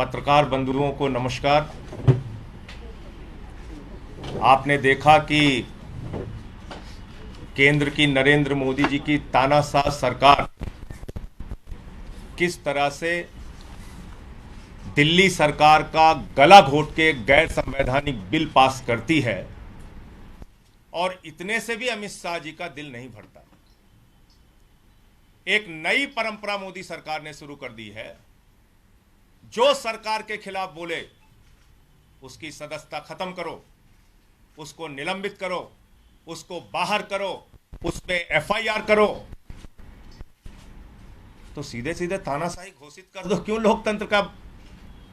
पत्रकार बंधुओं को नमस्कार। आपने देखा कि केंद्र की नरेंद्र मोदी जी की तानाशाह सरकार किस तरह से दिल्ली सरकार का गला घोट के गैर संवैधानिक बिल पास करती है, और इतने से भी अमित शाह जी का दिल नहीं भरता। एक नई परंपरा मोदी सरकार ने शुरू कर दी है। जो सरकार के खिलाफ बोले उसकी सदस्यता खत्म करो, उसको निलंबित करो, उसको बाहर करो, उस पे एफआईआर करो। तो सीधे सीधे तानाशाही घोषित कर दो। क्यों लोकतंत्र का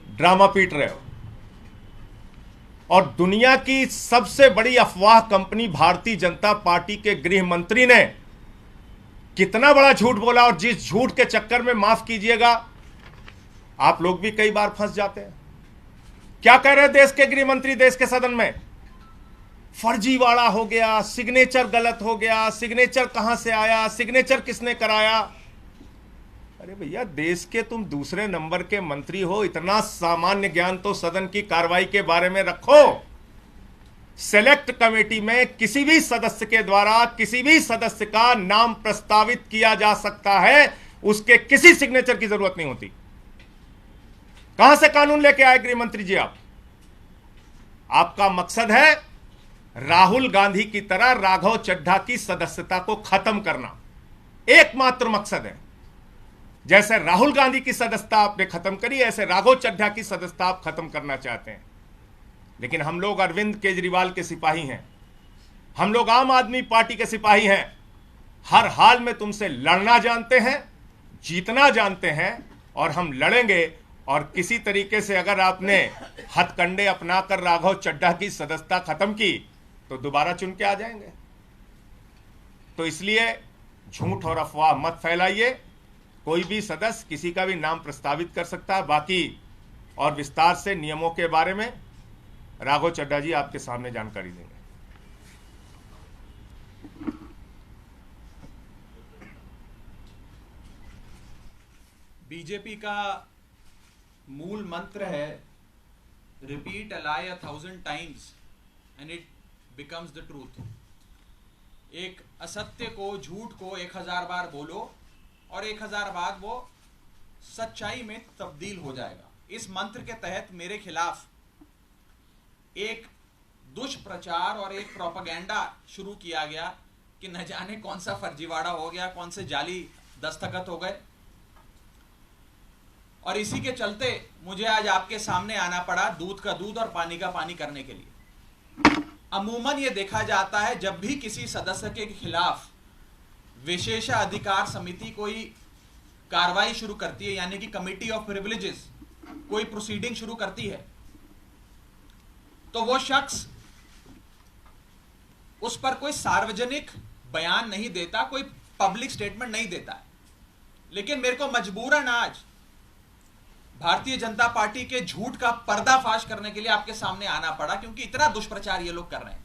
ड्रामा पीट रहे हो? और दुनिया की सबसे बड़ी अफवाह कंपनी भारतीय जनता पार्टी के गृह मंत्री ने कितना बड़ा झूठ बोला, और जिस झूठ के चक्कर में, माफ कीजिएगा, आप लोग भी कई बार फंस जाते हैं। क्या कह रहे हैं देश के गृह मंत्री देश के सदन में? फर्जीवाड़ा हो गया, सिग्नेचर गलत हो गया, सिग्नेचर कहां से आया, सिग्नेचर किसने कराया। अरे भैया, देश के तुम दूसरे नंबर के मंत्री हो, इतना सामान्य ज्ञान तो सदन की कार्रवाई के बारे में रखो। सेलेक्ट कमेटी में किसी भी सदस्य के द्वारा किसी भी सदस्य का नाम प्रस्तावित किया जा सकता है, उसके किसी सिग्नेचर की जरूरत नहीं होती। कहां से कानून लेके आए गृह मंत्री जी आप? आपका मकसद है राहुल गांधी की तरह राघव चड्ढा की सदस्यता को खत्म करना। एकमात्र मकसद है। जैसे राहुल गांधी की सदस्यता आपने खत्म करी, ऐसे राघव चड्ढा की सदस्यता आप खत्म करना चाहते हैं। लेकिन हम लोग अरविंद केजरीवाल के सिपाही हैं, हम लोग आम आदमी पार्टी के सिपाही हैं। हर हाल में तुमसे लड़ना जानते हैं, जीतना जानते हैं, और हम लड़ेंगे। और किसी तरीके से अगर आपने हथकंडे अपनाकर राघव चड्ढा की सदस्यता खत्म की तो दोबारा चुन के आ जाएंगे। तो इसलिए झूठ और अफवाह मत फैलाइए। कोई भी सदस्य किसी का भी नाम प्रस्तावित कर सकता है। बाकी और विस्तार से नियमों के बारे में राघव चड्ढा जी आपके सामने जानकारी देंगे। बीजेपी का मूल मंत्र है, repeat a lie 1000 times and it becomes the truth. एक असत्य को, झूठ को 1000 बार बोलो और 1000 बार वो सच्चाई में तब्दील हो जाएगा। इस मंत्र के तहत मेरे खिलाफ एक दुष्प्रचार और एक प्रोपेगेंडा शुरू किया गया कि न जाने कौन सा फर्जीवाड़ा हो गया, कौन से जाली दस्तखत हो गए, और इसी के चलते मुझे आज आपके सामने आना पड़ा दूध का दूध और पानी का पानी करने के लिए। अमूमन ये देखा जाता है जब भी किसी सदस्य के खिलाफ विशेषाधिकार समिति कोई कार्रवाई शुरू करती है, यानी कि कमिटी ऑफ प्रिविलेजेस कोई प्रोसीडिंग शुरू करती है, तो वो शख्स उस पर कोई सार्वजनिक बयान नहीं देता, कोई पब्लिक स्टेटमेंट नहीं देता। लेकिन मेरे को मजबूरन आज भारतीय जनता पार्टी के झूठ का पर्दाफाश करने के लिए आपके सामने आना पड़ा, क्योंकि इतना दुष्प्रचार ये लोग कर रहे हैं।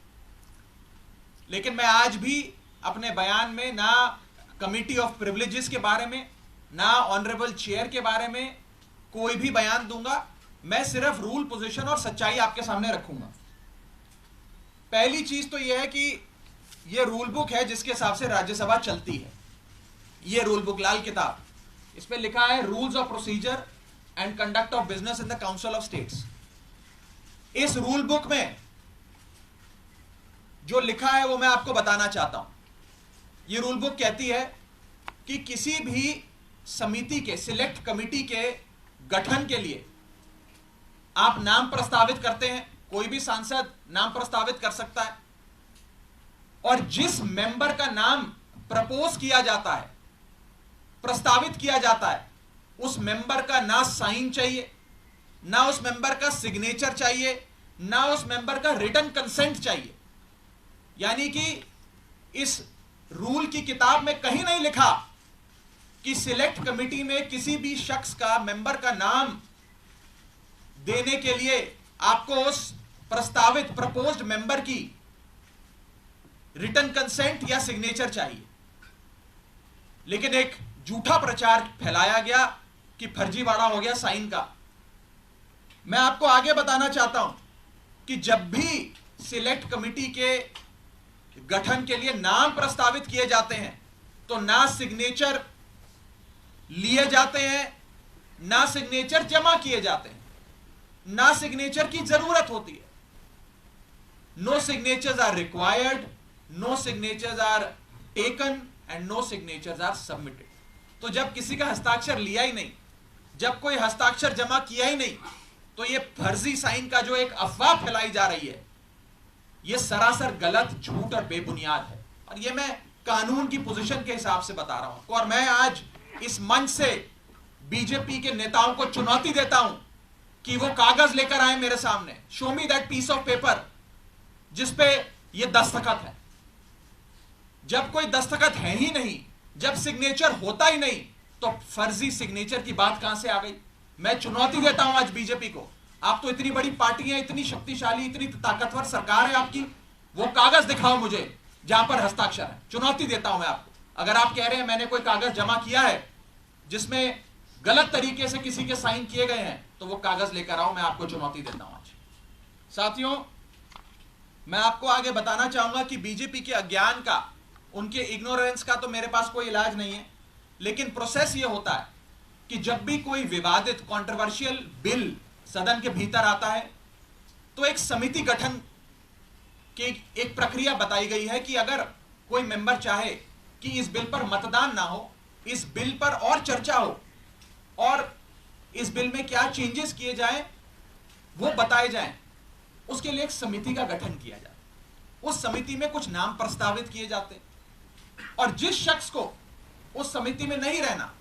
लेकिन मैं आज भी अपने बयान में ना कमिटी ऑफ प्रिविलेजेस के बारे में, ना ऑनरेबल चेयर के बारे में कोई भी बयान दूंगा। मैं सिर्फ रूल, पोजीशन और सच्चाई आपके सामने रखूंगा। पहली चीज तो यह है कि यह रूल बुक है जिसके हिसाब से राज्यसभा चलती है। यह रूल बुक, लाल किताब, इस पे लिखा है rules of procedure and conduct of business in the council of states. इस रूल बुक में जो लिखा है वो मैं आपको बताना चाहता हूं। यह रूल बुक कहती है कि किसी भी समिति के, सिलेक्ट कमिटी के गठन के लिए आप नाम प्रस्तावित करते हैं, कोई भी सांसद नाम प्रस्तावित कर सकता है, और जिस मेंबर का नाम प्रपोज किया जाता है, प्रस्तावित किया जाता है, उस मेंबर का ना साइन चाहिए, ना उस मेंबर का सिग्नेचर चाहिए, ना उस मेंबर का रिटन कंसेंट चाहिए। यानी कि इस रूल की किताब में कहीं नहीं लिखा कि सिलेक्ट कमिटी में किसी भी शख्स का, मेंबर का नाम देने के लिए आपको उस प्रस्तावित, प्रपोज्ड मेंबर की रिटन कंसेंट या सिग्नेचर चाहिए। लेकिन एक झूठा प्रचार फैलाया गया कि फर्जीवाड़ा हो गया साइन का। मैं आपको आगे बताना चाहता हूं कि जब भी सिलेक्ट कमेटी के गठन के लिए नाम प्रस्तावित किए जाते हैं तो ना सिग्नेचर लिए जाते हैं, ना सिग्नेचर जमा किए जाते हैं, ना सिग्नेचर की जरूरत होती है। No signatures are required, no signatures are taken and no signatures are submitted. तो जब किसी का हस्ताक्षर लिया ही नहीं, जब कोई हस्ताक्षर जमा किया ही नहीं, तो यह फर्जी साइन का जो एक अफवाह फैलाई जा रही है, यह सरासर गलत, झूठ और बेबुनियाद है। और यह मैं कानून की पोजीशन के हिसाब से बता रहा हूं। और मैं आज इस मंच से बीजेपी के नेताओं को चुनौती देता हूं कि वो कागज लेकर आए मेरे सामने, show me that piece of paper जिसपे ये दस्तखत है। जब कोई दस्तखत है ही नहीं, जब सिग्नेचर होता ही नहीं, तो फर्जी सिग्नेचर की बात कहां से आ गई? मैं चुनौती देता हूं आज बीजेपी को, आप तो इतनी बड़ी पार्टी है, इतनी शक्तिशाली, इतनी ताकतवर सरकार है आपकी, वो कागज दिखाओ मुझे जहां पर हस्ताक्षर है। चुनौती देता हूं मैं आपको। अगर आप कह रहे हैं मैंने कोई कागज जमा किया है जिसमें गलत तरीके से किसी के साइन किए गए हैं, तो वो कागज लेकर आओ, मैं आपको चुनौती देता हूं आज। साथियों, मैं आपको आगे बताना चाहूंगा कि बीजेपी के अज्ञान का, उनके इग्नोरेंस का तो मेरे पास कोई इलाज नहीं है, लेकिन प्रोसेस ये होता है कि जब भी कोई विवादित कंट्रोवर्शियल बिल सदन के भीतर आता है तो एक समिति गठन की एक प्रक्रिया बताई गई है कि अगर कोई मेंबर चाहे कि इस बिल पर मतदान ना हो, इस बिल पर और चर्चा हो और इस बिल में क्या चेंजेस किए जाएं वो बताए जाएं, उसके लिए एक समिति का गठन किया जाता है। उस समिति में कुछ नाम प्रस्तावित किए जाते हैं और जिस शख्स को उस समिति में नहीं रहना,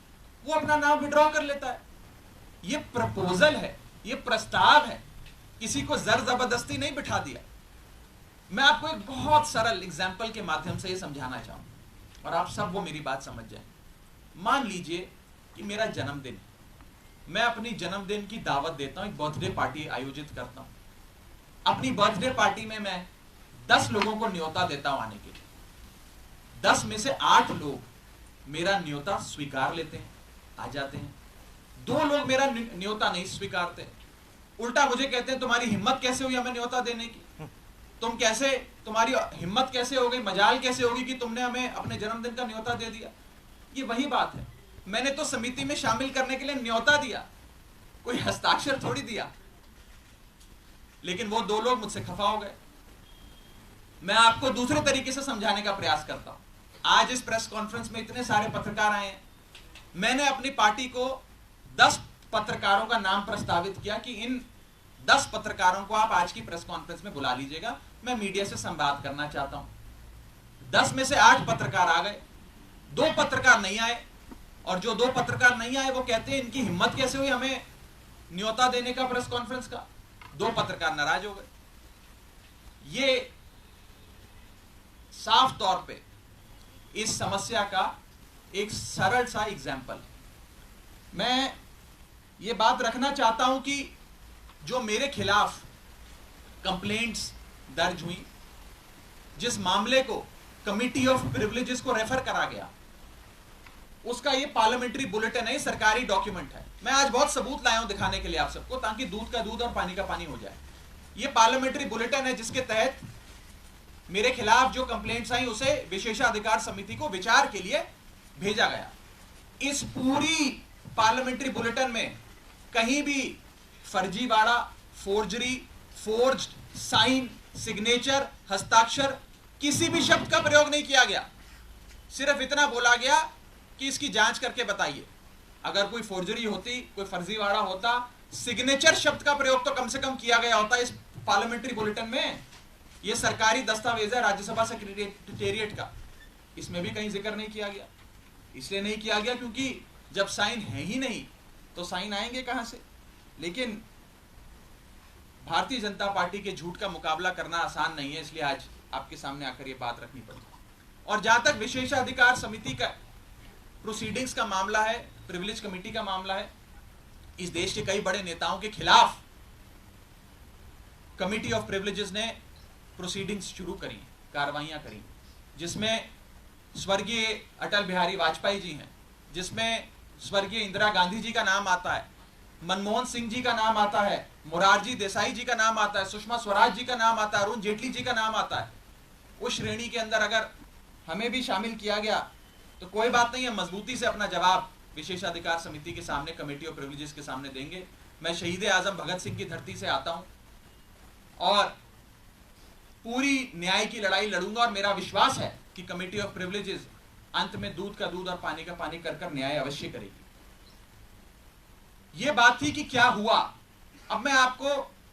वो अपना नाम विड्रॉ कर लेता है। ये प्रपोजल है, ये प्रस्ताव है, किसी को जर जबरदस्ती नहीं बिठा दिया। मैं आपको एक बहुत सरल एग्जाम्पल के माध्यम से ये समझाना चाहूंगा और आप सब वो मेरी बात समझ जाए। मान लीजिए कि मेरा जन्मदिन है, मैं अपनी जन्मदिन की दावत देता हूं, एक बर्थडे पार्टी आयोजित करता हूं। अपनी बर्थडे पार्टी में मैं 10 लोगों को न्योता देता हूं आने के लिए। 10 में से 8 लोग मेरा न्योता स्वीकार लेते हैं, आ जाते हैं। 2 लोग मेरा न्योता नहीं स्वीकारते, उल्टा मुझे कहते हैं तुम्हारी हिम्मत कैसे हुई हमें न्योता देने की, तुम कैसे, तुम्हारी हिम्मत कैसे हो गई, मजाल कैसे होगी कि तुमने हमें अपने जन्मदिन का न्योता दे दिया। ये वही बात है, मैंने तो समिति में शामिल करने के लिए न्योता दिया, कोई हस्ताक्षर थोड़ी दिया। लेकिन वो 2 लोग मुझसे खफा हो गए। मैं आपको दूसरे तरीके से समझाने का प्रयास करता हूं। आज इस प्रेस कॉन्फ्रेंस में इतने सारे पत्रकार आए हैं, मैंने अपनी पार्टी को 10 पत्रकारों का नाम प्रस्तावित किया कि इन 10 पत्रकारों को आप आज की प्रेस कॉन्फ्रेंस में बुला लीजिएगा, मैं मीडिया से संवाद करना चाहता हूं। 10 में से 8 पत्रकार आ गए, 2 पत्रकार नहीं आए, और जो 2 पत्रकार नहीं आए वो कहते हैं इनकी हिम्मत कैसे हुई हमें न्योता देने का प्रेस कॉन्फ्रेंस का। 2 पत्रकार नाराज हो गए। ये साफ तौर पे इस समस्या का एक सरल सा एग्जाम्पल है। मैं ये बात रखना चाहता हूं कि जो मेरे खिलाफ कंप्लेंट्स दर्ज हुई, जिस मामले को कमिटी ऑफ प्रिविलेजेस को रेफर करा गया, उसका ये पार्लियामेंट्री बुलेटिन है, सरकारी डॉक्यूमेंट है। मैं आज बहुत सबूत लाया हूं दिखाने के लिए आप सबको, ताकि दूध का दूध और पानी का पानी हो जाए। ये पार्लियामेंट्री बुलेटिन है जिसके तहत मेरे खिलाफ जो कंप्लेंट्स आई उसे विशेषाधिकार समिति को विचार के लिए भेजा गया। इस पूरी पार्लियामेंट्री बुलेटिन में कहीं भी फर्जीवाड़ा, फोर्जरी, फोर्ज्ड साइन, सिग्नेचर, हस्ताक्षर, किसी भी शब्द का प्रयोग नहीं किया गया। सिर्फ इतना बोला गया कि इसकी जांच करके बताइए। अगर कोई फोर्जरी होती, कोई फर्जीवाड़ा होता, सिग्नेचर शब्द का प्रयोग तो कम से कम किया गया होता इस पार्लियामेंट्री बुलेटिन में। यह सरकारी दस्तावेज है राज्यसभा सेक्रेटेरिएट का, इसमें भी कहीं जिक्र नहीं किया गया। इसलिए नहीं किया गया क्योंकि जब साइन है ही नहीं तो साइन आएंगे कहां से। लेकिन भारतीय जनता पार्टी के झूठ का मुकाबला करना आसान नहीं है, इसलिए आज आपके सामने आकर यह बात रखनी पड़ी। और जहां तक विशेषाधिकार समिति का प्रोसीडिंग्स का मामला है, प्रिविलेज कमेटी का मामला है, इस देश के कई बड़े नेताओं के खिलाफ कमिटी ऑफ प्रिविलेजेस ने प्रोसीडिंग्स शुरू करी, कार्रवाइयां करी, जिसमें स्वर्गीय अटल बिहारी वाजपेयी जी हैं, जिसमें स्वर्गीय इंदिरा गांधी जी का नाम आता है, मनमोहन सिंह जी का नाम आता है, मोरारजी देसाई जी का नाम आता है, सुषमा स्वराज जी का नाम आता है, अरुण जेटली जी का नाम आता है, उस श्रेणी के अंदर अगर हमें भी शामिल किया गया तो कोई बात नहीं है, मजबूती से अपना जवाब विशेषाधिकार समिति के सामने, कमेटी ऑफ प्रिविलेजेस के सामने देंगे। मैं शहीद आजम भगत सिंह की धरती से आता हूं और पूरी न्याय की लड़ाई लड़ूंगा, और मेरा विश्वास है कि कमेटी ऑफ प्रिविलेजेस अंत में दूध का दूध और पानी का पानी कर कर न्याय अवश्य करेगी। यह बात थी कि क्या हुआ। अब मैं आपको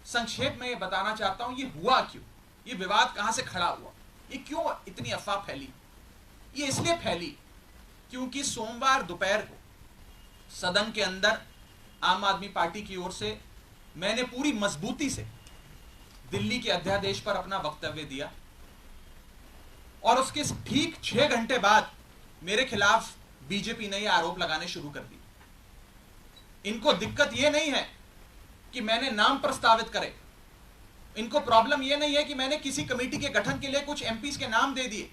संक्षेप में यह बताना चाहता हूं, यह हुआ क्यों, यह विवाद कहां से खड़ा हुआ, ये क्यों इतनी अफवाह फैली। ये इसलिए फैली क्योंकि सोमवार दोपहर को सदन के अंदर आम आदमी पार्टी की ओर से मैंने पूरी मजबूती से दिल्ली के अध्यादेश पर अपना वक्तव्य दिया, और उसके ठीक 6 घंटे बाद मेरे खिलाफ बीजेपी ने यह आरोप लगाने शुरू कर दिए। इनको दिक्कत यह नहीं है कि मैंने नाम प्रस्तावित करे, इनको प्रॉब्लम यह नहीं है कि मैंने किसी कमेटी के गठन के लिए कुछ एमपीज के नाम दे दिए।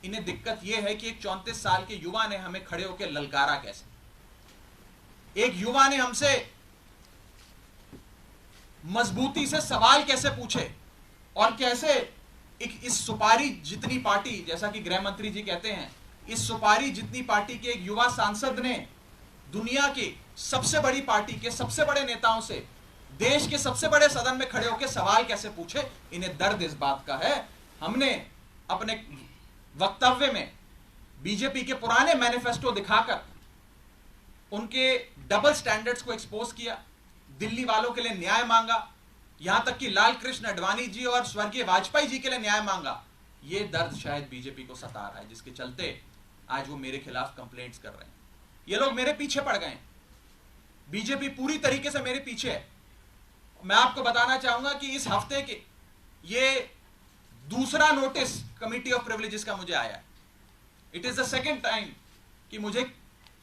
इन्हें दिक्कत यह है कि एक 34 साल के युवा ने हमें खड़े होकर ललकारा कैसे, एक युवा ने हमसे मजबूती से सवाल कैसे पूछे, और कैसे इस सुपारी जितनी पार्टी, जैसा कि गृह मंत्री जी कहते हैं, इस सुपारी जितनी पार्टी के एक युवा सांसद ने दुनिया की सबसे बड़ी पार्टी के सबसे बड़े नेताओं से देश के सबसे बड़े सदन में खड़े होकर सवाल कैसे पूछे। इन्हें दर्द इस बात का है। हमने अपने वक्तव्य में बीजेपी के पुराने मैनिफेस्टो दिखाकर उनके डबल स्टैंडर्ड्स को एक्सपोज किया, दिल्ली वालों के लिए न्याय मांगा, यहां तक कि लाल कृष्ण आडवाणी जी और स्वर्गीय वाजपेयी जी के लिए न्याय मांगा। यह दर्द शायद बीजेपी को सता रहा है, जिसके चलते आज वो मेरे खिलाफ कंप्लेंट्स कर रहे हैं। ये लोग मेरे पीछे पड़ गए, बीजेपी पूरी तरीके से मेरे पीछे है। मैं आपको बताना चाहूंगा कि इस हफ्ते के ये दूसरा नोटिस कमेटी ऑफ प्रिविलेजेस का मुझे आया है। It is the second time कि मुझे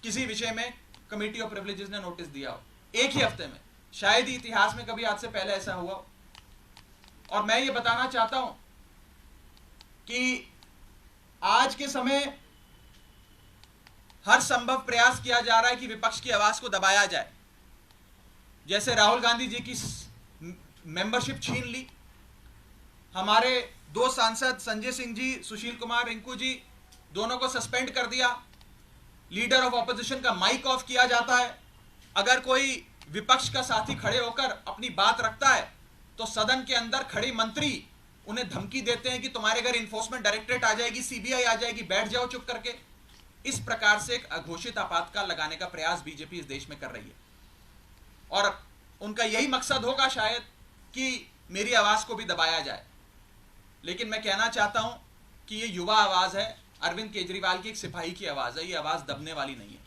किसी विषय में कमेटी ऑफ प्रिविलेजेस ने नोटिस दिया हो एक ही हफ्ते में। शायद ही इतिहास में कभी आज से पहले ऐसा हुआ हो। और मैं ये बताना चाहता हूं कि आज के समय हर संभव प्रयास किया जा रहा है कि विपक्ष की आवाज को दबाया जाए। जैसे राहुल गांधी जी की मेंबरशिप छीन ली, हमारे 2 सांसद संजय सिंह जी, सुशील कुमार रिंकू जी, दोनों को सस्पेंड कर दिया, लीडर ऑफ ऑपोजिशन का माइक ऑफ किया जाता है। अगर कोई विपक्ष का साथी खड़े होकर अपनी बात रखता है तो सदन के अंदर खड़े मंत्री उन्हें धमकी देते हैं कि तुम्हारे घर इन्फोर्समेंट डायरेक्टरेट आ जाएगी, सीबीआई आ जाएगी, बैठ जाओ चुप करके। इस प्रकार से एक अघोषित आपातकाल लगाने का प्रयास बीजेपी इस देश में कर रही है, और उनका यही मकसद होगा शायद कि मेरी आवाज को भी दबाया जाए। लेकिन मैं कहना चाहता हूं कि ये युवा आवाज है, अरविंद केजरीवाल की एक सिपाही की आवाज है, ये आवाज दबने वाली नहीं है।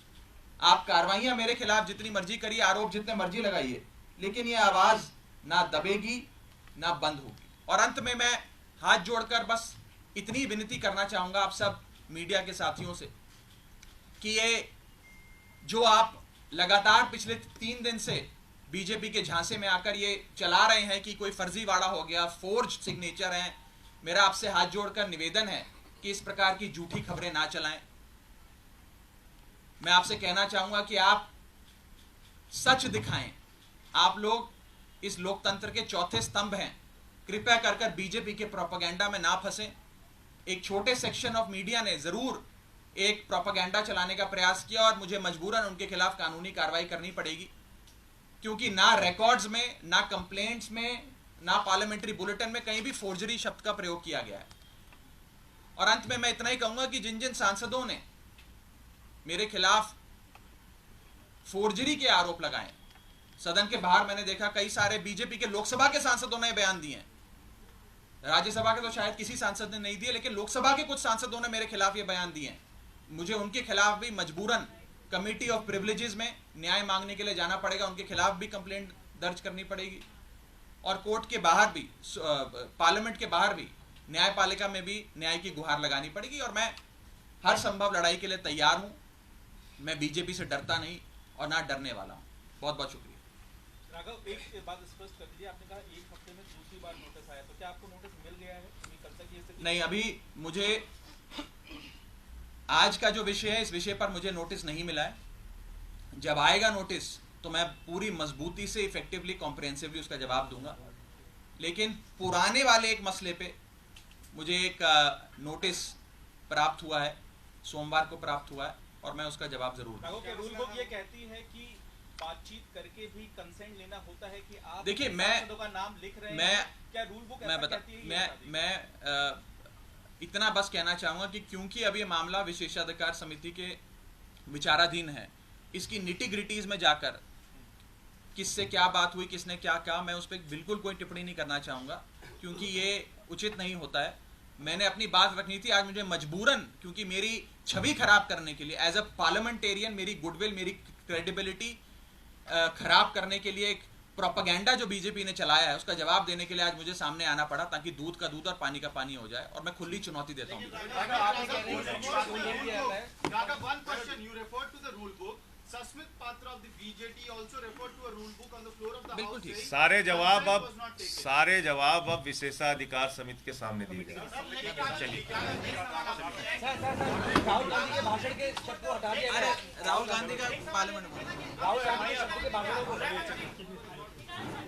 आप कार्रवाइयां मेरे खिलाफ जितनी मर्जी करिए, आरोप जितने मर्जी लगाइए, लेकिन ये आवाज ना दबेगी ना बंद होगी। और अंत में मैं हाथ जोड़कर बस इतनी विनती करना चाहूंगा आप सब मीडिया के साथियों से कि ये जो आप लगातार पिछले 3 दिन से बीजेपी के झांसे में आकर ये चला रहे हैं कि कोई फर्जीवाड़ा हो गया, फोर्ज सिग्नेचर हैं, मेरा आपसे हाथ जोड़कर निवेदन है कि इस प्रकार की झूठी खबरें ना चलाएं। मैं आपसे कहना चाहूंगा कि आप सच दिखाएं। आप लोग इस लोकतंत्र के चौथे स्तंभ हैं, कृपया कर बीजेपी के प्रोपेगेंडा में ना फंसें। एक छोटे सेक्शन ऑफ मीडिया ने जरूर एक प्रोपेगेंडा चलाने का प्रयास किया और मुझे मजबूरन उनके खिलाफ कानूनी कार्रवाई करनी पड़ेगी, क्योंकि ना रिकॉर्ड्स में, ना कंप्लेंट्स में, ना पार्लियामेंट्री बुलेटिन में कहीं भी फोर्जरी शब्द का प्रयोग किया गया है। और अंत में मैं इतना ही कहूंगा कि जिन जिन सांसदों ने मेरे खिलाफ फोर्जरी के आरोप लगाए, सदन के बाहर मैंने देखा कई सारे बीजेपी के लोकसभा के सांसदों ने बयान दिए हैं। राज्यसभा के तो शायद किसी सांसद ने नहीं दिए, लेकिन लोकसभा के कुछ सांसदों ने मेरे खिलाफ ये बयान दिए हैं। मुझे उनके खिलाफ भी मजबूरन कमेटी ऑफ प्रिविलेजेस में न्याय मांगने के लिए जाना पड़ेगा, उनके खिलाफ भी कंप्लेंट दर्ज करनी पड़ेगी, और कोर्ट के बाहर भी, पार्लियामेंट के बाहर भी, न्यायपालिका में भी न्याय की गुहार लगानी पड़ेगी। और मैं हर संभव लड़ाई के लिए तैयार हूं। मैं बीजेपी से डरता नहीं और ना डरने वाला हूं। बहुत बहुत शुक्रिया। राघव, एक बात स्पष्ट कर दीजिए, आपने कहा 1 हफ्ते में दूसरी बार नोटिस आया, तो क्या आपको नोटिस मिल गया है? कल तक ये नहीं, अभी मुझे आज का जो विषय है, इस विषय पर मुझे नोटिस नहीं मिला है। जब आएगा नोटिस तो मैं पूरी मजबूती से इफेक्टिवली कॉम्प्रिहेंसिवली उसका जवाब दूंगा। लेकिन पुराने वाले एक मसले पे मुझे एक नोटिस प्राप्त हुआ है, सोमवार को प्राप्त हुआ है, और मैं उसका जवाब जरूर दूंगा। रूल बुक ये कहती है कि बातचीत करके भी कंसेंट लेना होता है कि आप देखिए, सांसदों का नाम लिख रहे हैं, क्या रूल बुक ऐसा कहती है? मैं इतना बस कहना चाहूंगा कि क्योंकि अब ये मामला विशेषाधिकार समिति के विचाराधीन है, इसकी निटी ग्रिटीज में जाकर किससे क्या बात हुई, किसने क्या कहा, मैं उस पर बिल्कुल कोई टिप्पणी नहीं करना चाहूंगा, क्योंकि ये उचित नहीं होता है। मैंने अपनी बात रखनी थी, आज मुझे मजबूरन, क्योंकि मेरी छवि खराब करने के लिए एज अ पार्लियामेंटेरियन, मेरी गुडविल, मेरी क्रेडिबिलिटी खराब करने के लिए एक प्रोपेगेंडा जो बीजेपी ने चलाया है, उसका जवाब देने के लिए आज मुझे सामने आना पड़ा, ताकि दूध का दूध और पानी का पानी हो जाए, और मैं खुली चुनौती देता हूँ। Susmit Patra of the BJD also referred to a rule book on the floor of the बिल्कुल House. ठीक। saying सारे जवाब that अब was not taken. सारे जवाब अब विशेषाधिकार समिति के सामने दिए गए। राहुल गांधी के भाषण के शब्द को हटा दिया गया। राहुल गांधी का पार्लियामेंट में राहुल गांधी के शब्द के भाषणों को